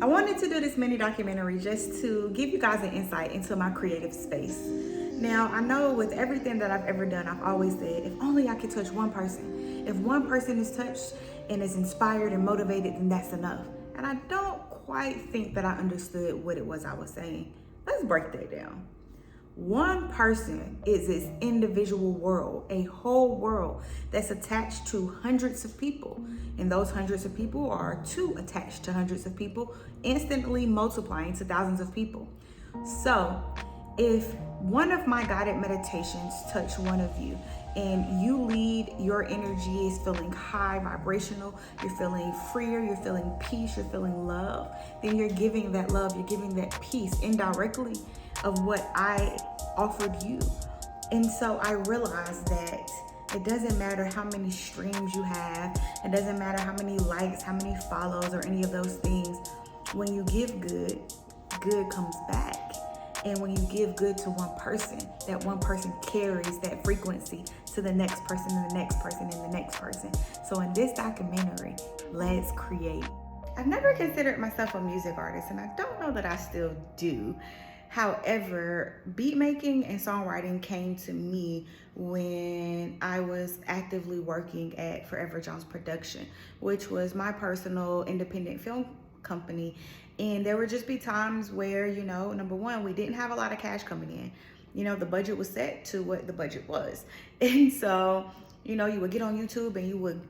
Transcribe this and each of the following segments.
I wanted to do this mini documentary just to give you guys an insight into my creative space. Now, I know with everything that I've ever done, I've always said, if only I could touch one person. If one person is touched and is inspired and motivated, then that's enough. And I don't quite think that I understood what it was I was saying. Let's break that down. One person is this individual world, a whole world that's attached to hundreds of people. And those hundreds of people are two attached to hundreds of people, instantly multiplying to thousands of people. So if one of my guided meditations touch one of you and you lead, your energy is feeling high vibrational, you're feeling freer, you're feeling peace, you're feeling love, then you're giving that love, you're giving that peace indirectly of what I offered you. And so I realized that it doesn't matter how many streams you have, it doesn't matter how many likes, how many follows, or any of those things. When you give good, good comes back. And when you give good to one person, that one person carries that frequency to the next person and the next person and the next person. So in this documentary, let's create. I've never considered myself a music artist, and I don't know that I still do. However, beat making and songwriting came to me when I was actively working at Forever Jones Production, which was my personal independent film company. And there would just be times where, number one, we didn't have a lot of cash coming in. The budget was set to what the budget was. And so, you would get on YouTube and you would,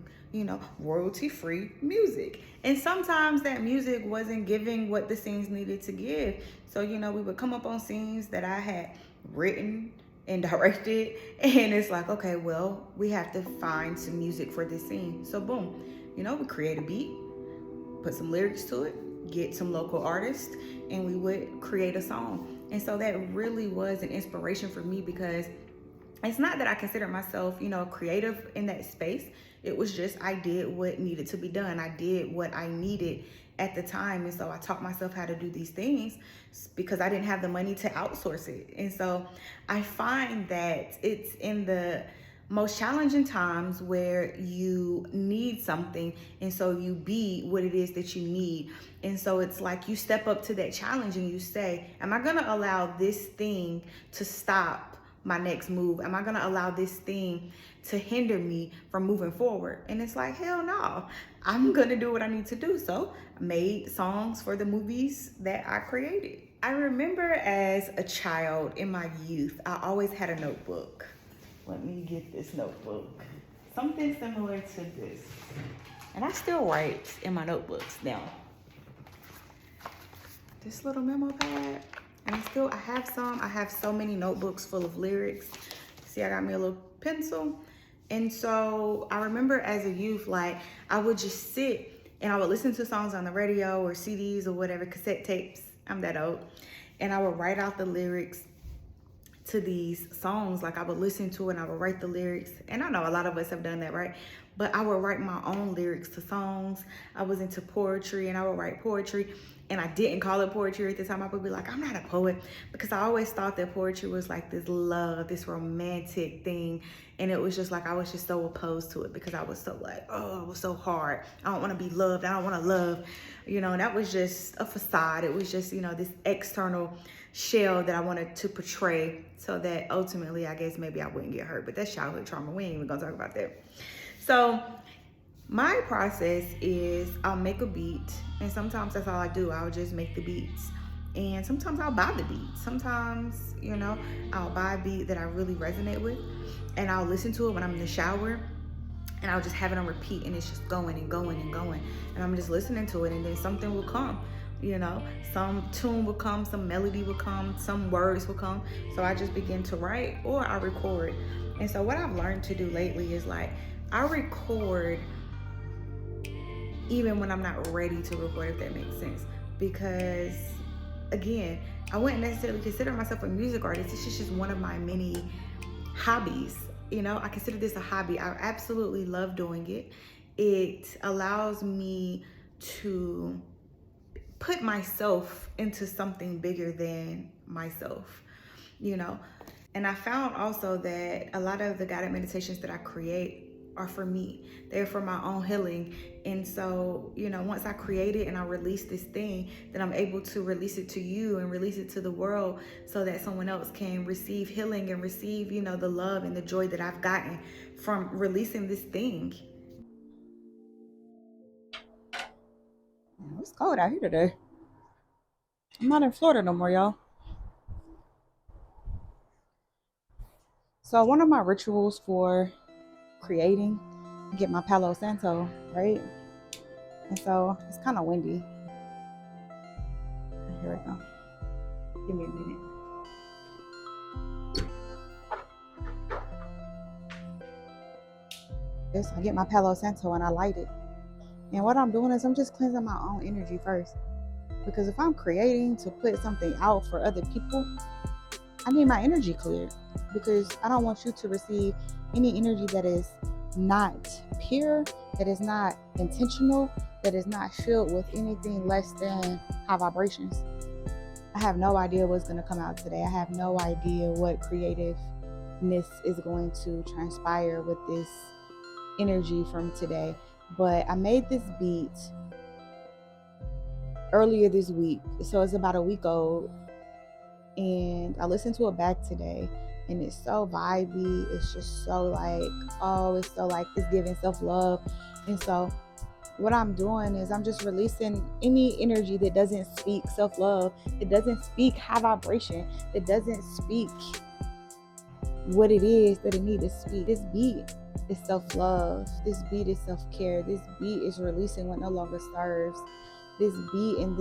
royalty-free music. And sometimes that music wasn't giving what the scenes needed to give. So, we would come up on scenes that I had written and directed. And it's like, okay, well, we have to find some music for this scene. So boom, we create a beat, put some lyrics to it, get some local artists, and we would create a song. And so that really was an inspiration for me, because it's not that I consider myself, creative in that space. It was just, I did what needed to be done. I did what I needed at the time. And so I taught myself how to do these things because I didn't have the money to outsource it. And so I find that it's in the most challenging times where you need something, and so you be what it is that you need. And so it's like you step up to that challenge and you say, am I gonna allow this thing to stop my next move? Am I gonna allow this thing to hinder me from moving forward? And it's like, hell no, I'm gonna do what I need to do. So I made songs for the movies that I created. I remember as a child in my youth, I always had a notebook. Let me get this notebook. Something similar to this. And I still write in my notebooks now. This little memo pad. And I have so many notebooks full of lyrics. See, I got me a little pencil. And so I remember as a youth, like, I would just sit and I would listen to songs on the radio or CDs or whatever, cassette tapes. I'm that old. And I would write out the lyrics to these songs. Like, I would listen to it and I would write the lyrics. And I know a lot of us have done that, right? But I would write my own lyrics to songs. I was into poetry and I would write poetry. And I didn't call it poetry at the time. I would be like, I'm not a poet, because I always thought that poetry was like this love, this romantic thing. And it was just like, I was just so opposed to it, because I was so like, oh, it was so hard. I don't want to be loved. I don't want to love, and that was just a facade. It was just, this external shell that I wanted to portray so that ultimately, I guess maybe I wouldn't get hurt. But that's childhood trauma. We ain't even gonna talk about that. So my process is I'll make a beat, and sometimes that's all I do. I'll just make the beats. And sometimes I'll buy the beat. Sometimes, I'll buy a beat that I really resonate with, and I'll listen to it when I'm in the shower, and I'll just have it on repeat, and it's just going and going and going. And I'm just listening to it, and then something will come. Some tune will come, some melody will come, some words will come. So I just begin to write, or I record. And so what I've learned to do lately is, like, I record even when I'm not ready to record, if that makes sense. Because, again, I wouldn't necessarily consider myself a music artist. It's just one of my many hobbies. I consider this a hobby. I absolutely love doing it. It allows me to put myself into something bigger than myself, And I found also that a lot of the guided meditations that I create are for me. They're for my own healing. And so, once I create it and I release this thing, then I'm able to release it to you and release it to the world so that someone else can receive healing and receive, the love and the joy that I've gotten from releasing this thing. It's cold out here today. I'm not in Florida no more, y'all. So one of my rituals for creating, get my Palo Santo, right? And so it's kind of windy. Here we go. Give me a minute. Yes, I get my Palo Santo and I light it. And what I'm doing is I'm just cleansing my own energy first. Because if I'm creating to put something out for other people, I need my energy cleared. Because I don't want you to receive any energy that is not pure, that is not intentional, that is not filled with anything less than high vibrations. I have no idea what's going to come out today. I have no idea what creativeness is going to transpire with this energy from today. But I made this beat earlier this week, so it's about a week old, and I listened to it back today, and it's so vibey. It's just so like, it's so like it's giving self-love. And so what I'm doing is I'm just releasing any energy that doesn't speak self-love, that doesn't speak high vibration, that doesn't speak what it is that it needs to speak. This beat is self-love. This beat is self-care. This beat is releasing what no longer serves. This beat and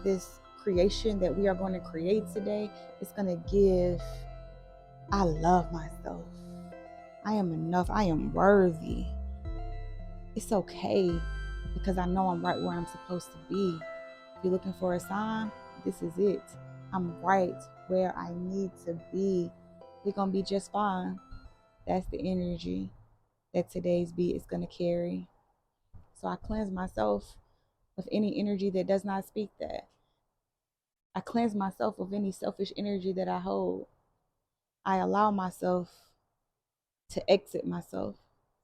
this creation that we are going to create today is going to give, I love myself. I am enough. I am worthy. It's okay because I know I'm right where I'm supposed to be. If you're looking for a sign, this is it. I'm right where I need to be. We're going to be just fine. That's the energy that today's beat is going to carry. So I cleanse myself of any energy that does not speak that. I cleanse myself of any selfish energy that I hold. I allow myself to exit myself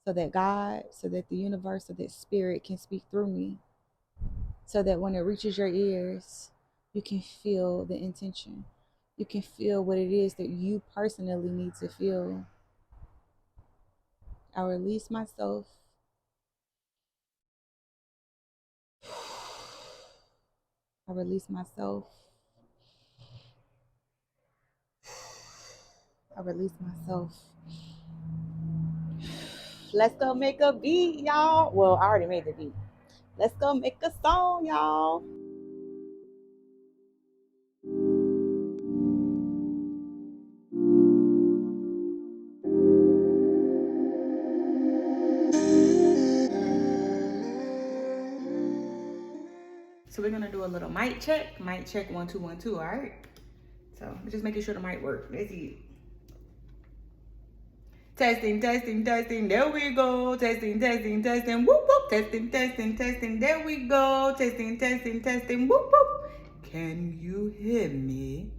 so that God, so that the universe, so that spirit can speak through me. So that when it reaches your ears, you can feel the intention. You can feel what it is that you personally need to feel. I release myself. I release myself. I release myself. Let's go make a beat, y'all. Well, I already made the beat. Let's go make a song, y'all. So we're gonna do a little mic check. Mic check 1 2 1 2. All right. So just making sure the mic works. That's it. Testing, testing, testing. There we go. Testing, testing, testing. Whoop whoop. Testing, testing, testing. There we go. Testing, testing, testing. Whoop whoop. Can you hear me?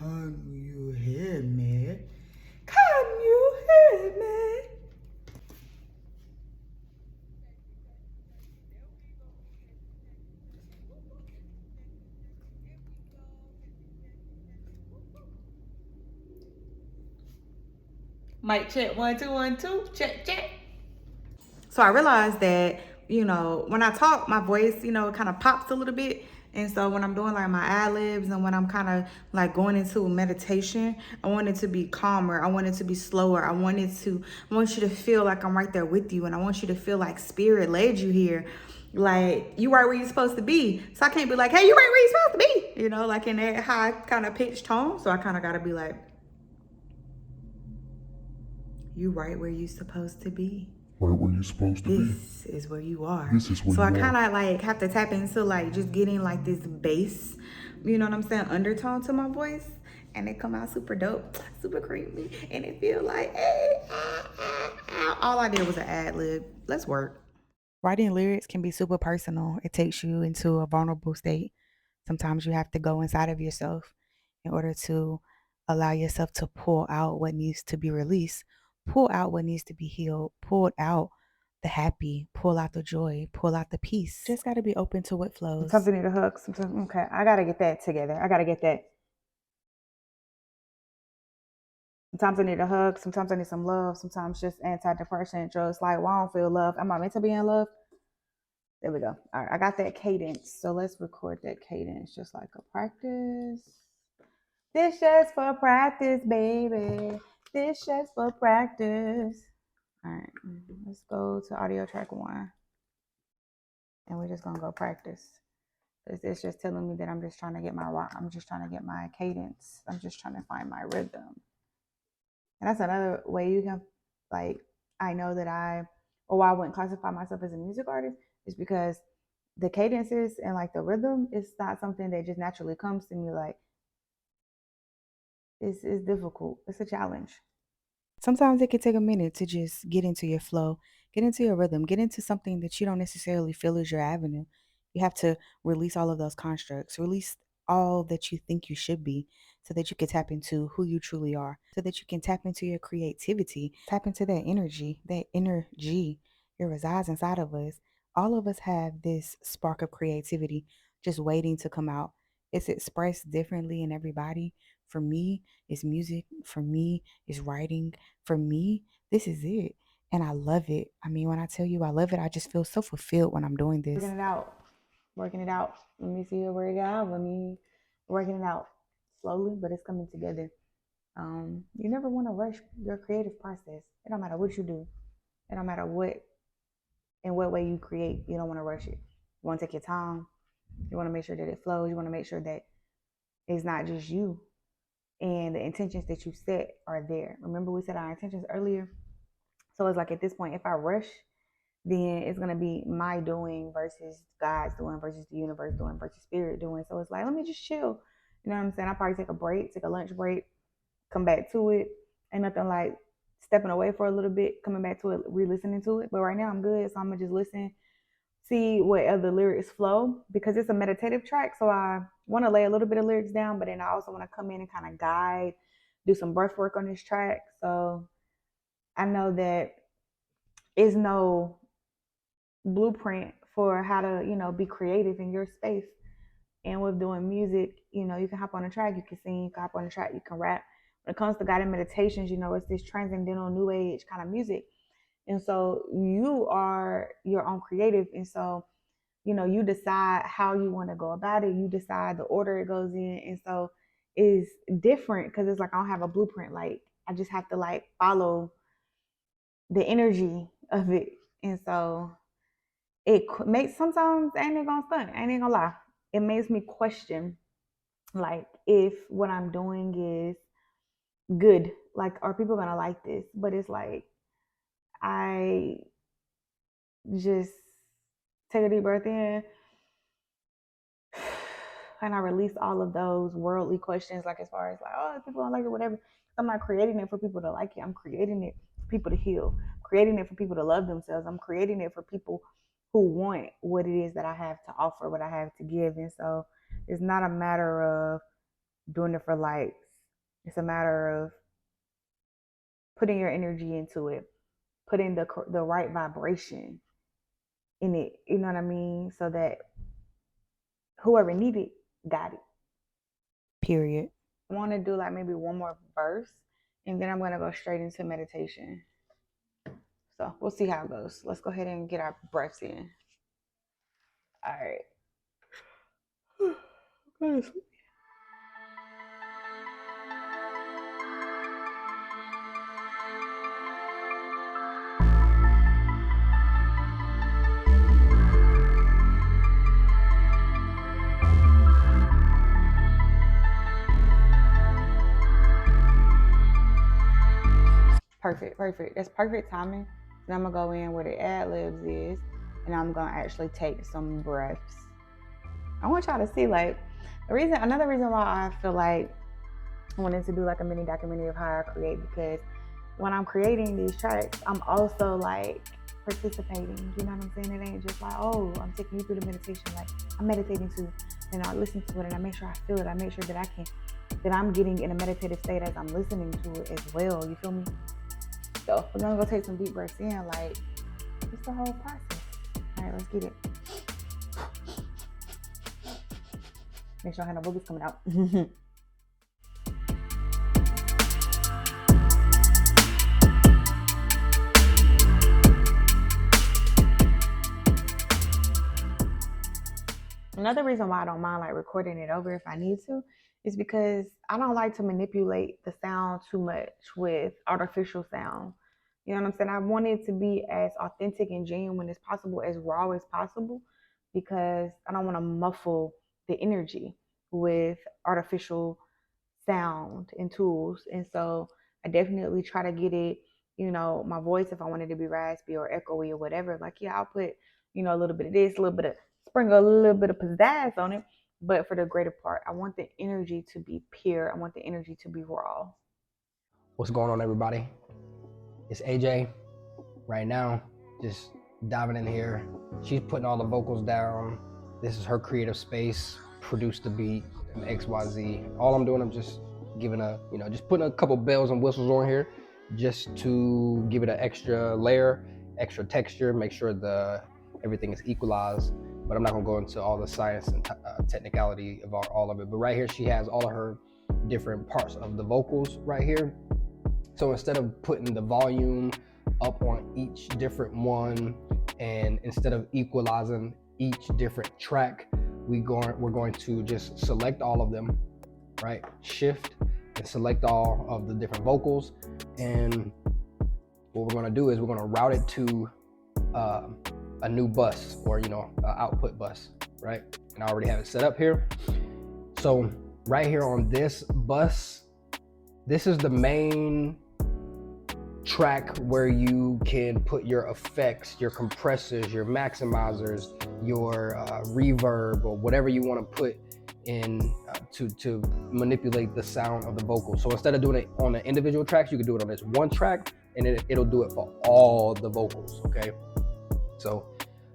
Can you hear me? Can you hear me? Mic check 1 2 1 2. Check check. So I realized that, when I talk, my voice, kind of pops a little bit. And so when I'm doing like my ad libs and when I'm kind of like going into meditation, I want it to be calmer. I want it to be slower. I want you to feel like I'm right there with you. And I want you to feel like spirit led you here. Like you right where you're supposed to be. So I can't be like, hey, you right where you're supposed to be. Like in that high kind of pitched tone. So I kind of got to be like, you right where you're supposed to be. Right where you're supposed to be. This is where you are. This is where so you I are. kind of like have to tap into like just getting like this bass, you know what I'm saying, undertone to my voice, and it come out super dope, super creepy, and it feel like, hey, all I did was an ad lib. Let's work. Writing lyrics can be super personal. It takes you into a vulnerable state. Sometimes you have to go inside of yourself in order to allow yourself to pull out what needs to be released. Pull out what needs to be healed. Pull out the happy. Pull out the joy. Pull out the peace. Just got to be open to what flows. Sometimes I need a hug. Sometimes, okay, I got to get that together. I got to get that. Sometimes I need a hug. Sometimes I need some love. Sometimes just antidepressant drugs. Like, well, I don't feel love. Am I meant to be in love? There we go. All right, I got that cadence. So let's record that cadence just like a practice. This just for practice, baby. This just for practice. All right, let's go to audio track 1. And we're just gonna go practice. It's just telling me that I'm just trying to get my cadence. I'm just trying to find my rhythm. And that's another way you can, like, I know that I wouldn't classify myself as a music artist is because the cadences and like the rhythm is not something that just naturally comes to me. Like, it's difficult. It's a challenge. Sometimes it can take a minute to just get into your flow, get into your rhythm, get into something that you don't necessarily feel is your avenue. You have to release all of those constructs, release all that you think you should be so that you can tap into who you truly are, so that you can tap into your creativity, tap into that energy that resides inside of us. All of us have this spark of creativity just waiting to come out. It's expressed differently in everybody. For me, it's music. For me, it's writing. For me, this is it. And I love it. I mean, when I tell you I love it, I just feel so fulfilled when I'm doing this. Working it out. Let me see it work out. Working it out slowly, but it's coming together. You never want to rush your creative process. It don't matter what you do. It don't matter in what way you create. You don't want to rush it. You want to take your time. You want to make sure that it flows. You want to make sure that it's not just you. And the intentions that you set are there. Remember we said our intentions earlier? So it's like at this point, if I rush, then it's going to be my doing versus God's doing versus the universe doing versus spirit doing. So it's like, let me just chill. You know what I'm saying? I'll probably take a break, take a lunch break, come back to it. Ain't nothing like stepping away for a little bit, coming back to it, re-listening to it. But right now I'm good. So I'm going to just listen, see what other lyrics flow because it's a meditative track. So I want to lay a little bit of lyrics down, but then I also want to come in and kind of guide, do some breath work on this track. So I know that is no blueprint for how to, be creative in your space. And with doing music, you can hop on a track, you can sing, you can hop on a track, you can rap. When it comes to guided meditations, it's this transcendental new age kind of music. And so you are your own creative. And so, you decide how you want to go about it. You decide the order it goes in. And so it's different because it's like I don't have a blueprint. Like I just have to like follow the energy of it. And so it makes, sometimes I ain't gonna stunt, I ain't gonna lie. It makes me question like if what I'm doing is good. Like, are people gonna like this? But it's like I just take a deep breath in and I release all of those worldly questions, like as far as like, oh, people don't like it, whatever. I'm not creating it for people to like it. I'm creating it for people to heal. I'm creating it for people to love themselves. I'm creating it for people who want what it is that I have to offer, what I have to give. And so it's not a matter of doing it for likes. It's a matter of putting your energy into it, putting the right vibration in it. You know what I mean? So that whoever needed it, got it. Period. I want to do like maybe one more verse and then I'm going to go straight into meditation. So we'll see how it goes. Let's go ahead and get our breaths in. All right. Go to sleep. Perfect. That's perfect timing. And I'm gonna go in where the ad libs is, and I'm gonna actually take some breaths. I want y'all to see like another reason why I feel like I wanted to do like a mini documentary of how I create, because when I'm creating these tracks, I'm also like participating. You know what I'm saying? It ain't just like, oh, I'm taking you through the meditation. Like I'm meditating too, and I listen to it, and I make sure I feel it. I make sure that I'm getting in a meditative state as I'm listening to it as well. You feel me? though. We're gonna go take some deep breaths in. Like, it's the whole process. All right, let's get it. Make sure I have no boogers coming out. Another reason why I don't mind like recording it over if I need to is because I don't like to manipulate the sound too much with artificial sound. You know what I'm saying? I want it to be as authentic and genuine as possible, as raw as possible, because I don't want to muffle the energy with artificial sound and tools. And so I definitely try to get it, you know, my voice, if I wanted to be raspy or echoey or whatever, like, yeah, I'll put, you know, a little bit of this, a little bit of sprinkle a little bit of pizzazz on it. But for the greater part, I want the energy to be pure. I want the energy to be raw. What's going on, everybody? It's AJ. Right now, just diving in here. She's putting all the vocals down. This is her creative space. Produce the beat, XYZ. All I'm doing, I'm just giving just putting a couple bells and whistles on here, just to give it an extra layer, extra texture, make sure everything is equalized. But I'm not gonna go into all the science and technicality of all of it. But right here, she has all of her different parts of the vocals right here. So instead of putting the volume up on each different one, and instead of equalizing each different track, we're going to just select all of them, right? Shift and select all of the different vocals. And what we're gonna do is we're gonna route it to a new bus, or an output bus, right? And I already have it set up here. So right here on this bus, this is the main track where you can put your effects, your compressors, your maximizers, your reverb, or whatever you want to put in to manipulate the sound of the vocal. So instead of doing it on the individual tracks, you can do it on this one track, and it'll do it for all the vocals, okay? So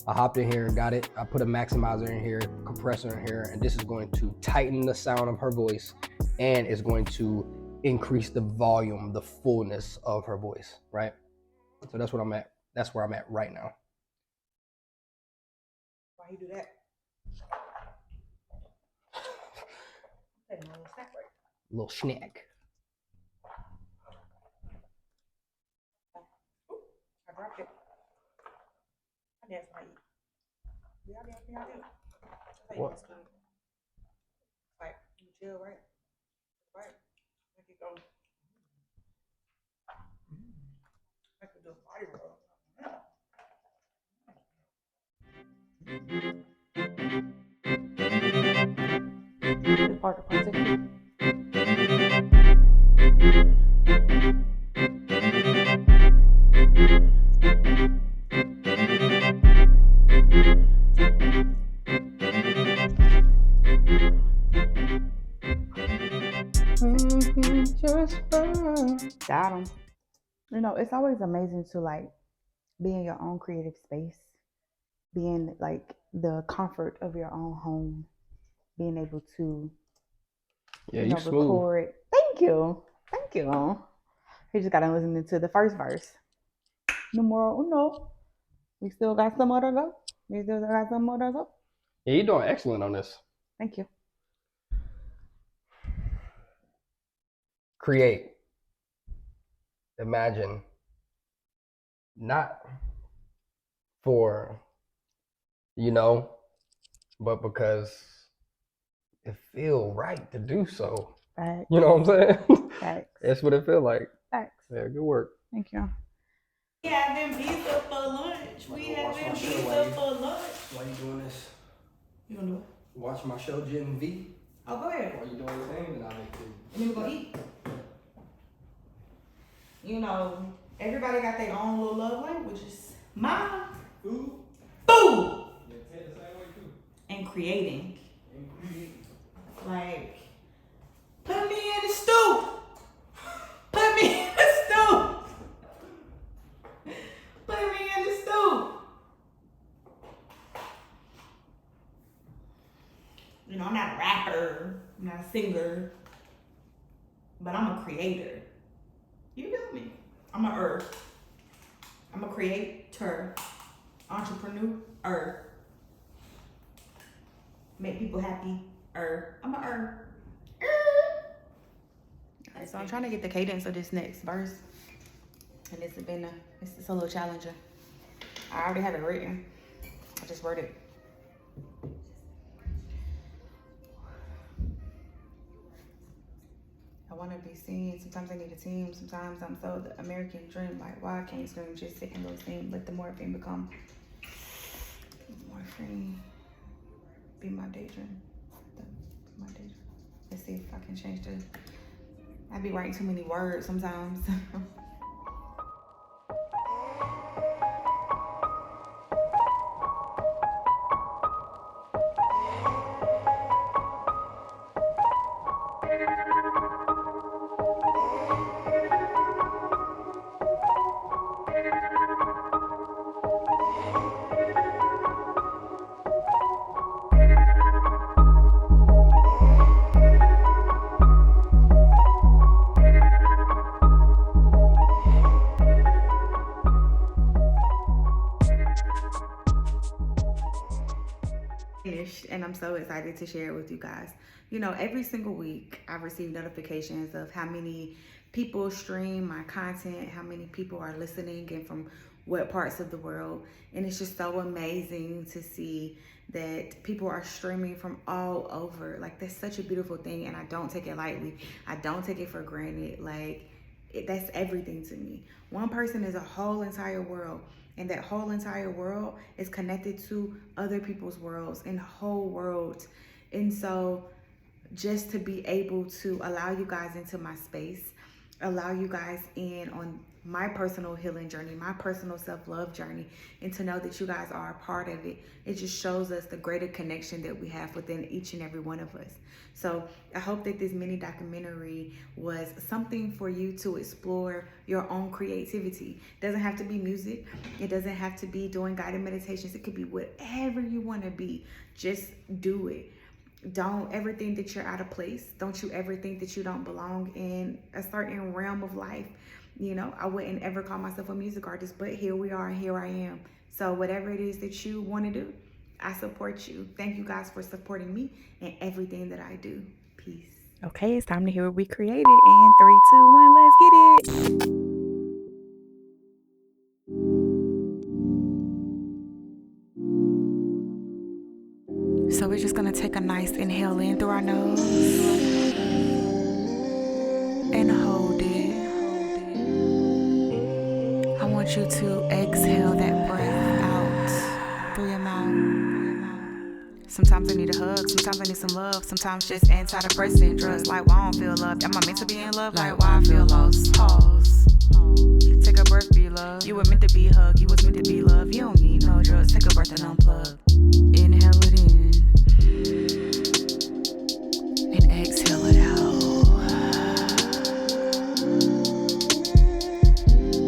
I hopped in here and got it. I put a maximizer in here, compressor in here, and this is going to tighten the sound of her voice, and it's going to increase the volume, the fullness of her voice, right? So that's what I'm at. That's where I'm at right now. Why you do that? Taking a little snack break. Little snack. I dropped it. I dance when I eat. Y'all dance when y'all do. That's how you What? must do it. Like, you chill, right? Right. Make it go. I could do a body roll. This part two. Got 'em. You know, it's always amazing to like be in your own creative space, be in like the comfort of your own home, being able to record. Thank you. You just gotta listen to the first verse. Numero uno. We still got some more to go. Yeah, you're doing excellent on this. Thank you. Create. Imagine. Not for, but because it feel right to do so. Facts. You know what I'm saying? Facts. That's what it feel like. Facts. Yeah, good work. Thank you. We having pizza for lunch. We having pizza for lunch. Why you doing this? You gonna do it? Watch my show, Gen V. Oh, go ahead. While you doing your thing, then I'll make food. And then we gonna eat. You know, everybody got their own little love languages. Mine, Food? food, Yeah, take the same way too. and creating. Like, put me in the stew. Put me in the stew. Put me in the stew. You know, I'm not a rapper. I'm not a singer. But I'm a creator. You feel me? I'm an earth. I'm a creator, entrepreneur, make people happy. I'm a Alright, so I'm trying to get the cadence of this next verse, and it's a little challenging. I already have it written. I just wrote it. I want to be seen. Sometimes I need a team. Sometimes I'm so the American dream. Like, why I can't scream? Just sit in those things. Let the morphine become morphine. Be my daydream. My daydream. Let's see if I can change the. I be writing too many words sometimes. And I'm so excited to share it with you guys. You know, every single week I receive notifications of how many people stream my content, how many people are listening, and from what parts of the world. And it's just so amazing to see that people are streaming from all over. Like, that's such a beautiful thing, and I don't take it lightly. I don't take it for granted. Like, that's everything to me. One person is a whole entire world, and that whole entire world is connected to other people's worlds and whole worlds. And so just to be able to allow you guys into my space, allow you guys in on my personal healing journey, my personal self-love journey, and to know that you guys are a part of it, it just shows us the greater connection that we have within each and every one of us. So I hope that this mini documentary was something for you to explore your own creativity. It doesn't have to be music. It doesn't have to be doing guided meditations. It could be whatever you want to be. Just do it. Don't ever think that you're out of place. Don't you ever think that you don't belong in a certain realm of life. You know, I wouldn't ever call myself a music artist, but here we are, here I am. So whatever it is that you want to do, I support you. Thank you guys for supporting me and everything that I do. Peace. Okay, it's time to hear what we created. In 3, 2, 1, let's get it. So we're just gonna take a nice inhale in through our nose and hold it. I want you to exhale that breath out through your mouth. Sometimes I need a hug, sometimes I need some love, sometimes just antidepressant drugs. Like, why I don't feel loved? Am I meant to be in love? Like, why I feel lost? Pause. Take a breath, be loved. You were meant to be hugged, you was meant to be loved. You don't need no drugs. Take a breath and unplug. Inhale it in and exhale it out.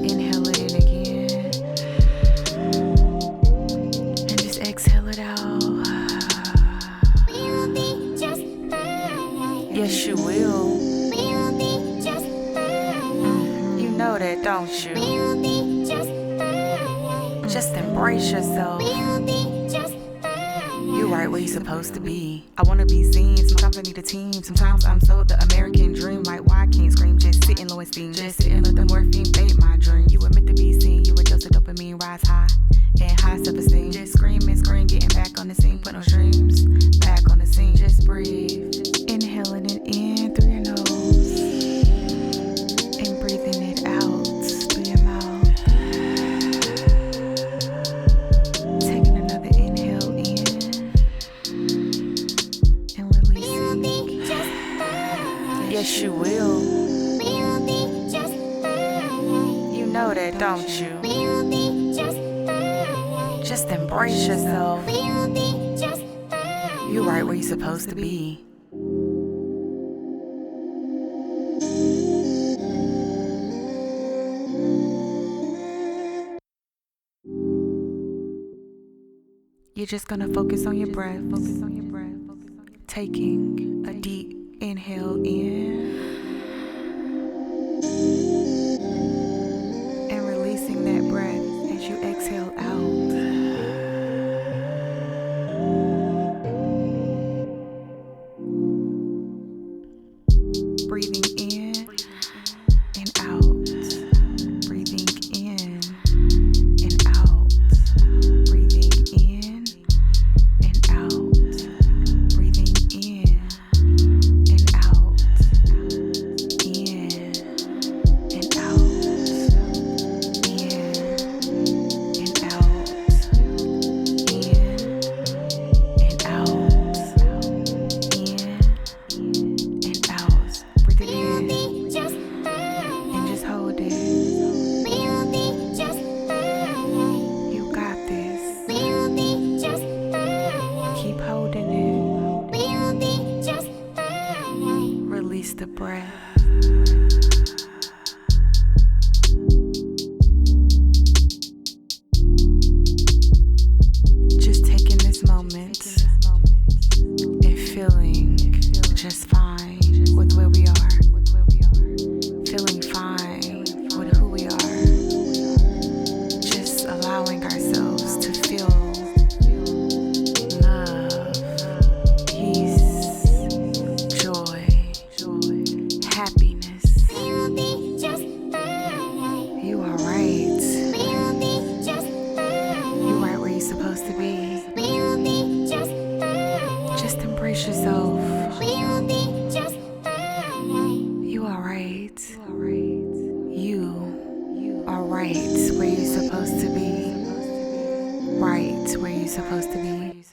Inhale it in again and just exhale it out. Yes, you will. You know that, don't you? Just embrace yourself. You right where you're supposed to be. I wanna be seen. Sometimes I need a team. Sometimes I'm so the American dream. Like, why I can't scream? Just sit in low esteem. Just sit and let the morphine fade my dream. You were meant to be seen. You were just a dopamine rise high and high self-esteem. Just scream and scream, getting back on the scene. Put no dreams back on the scene. Just breathe. Inhaling it in through your nose and breathing it out through your mouth. Taking another inhale in and releasing. Yes, you will. You know that, don't you? Just embrace yourself. You right where you're supposed to be. You're just gonna focus on your breath. Focus on your breath. Taking a deep inhale in and releasing that breath. exhale out. Breathing in and out. Breathing in and out. Breathing in and out. Breathing in and out. In and out. In and out. In and out. In and out. Breathe it in and just hold it. You got this. Keep holding it. Release the breath. Just taking this moment and feeling just fine with where we are. Feeling fine with who we are. Just allowing ourselves to feel love, peace, joy, happiness. You are right. You right where you're supposed to be. Just embrace yourself. You are right. You are right where you're supposed to be. Right where you're supposed to be.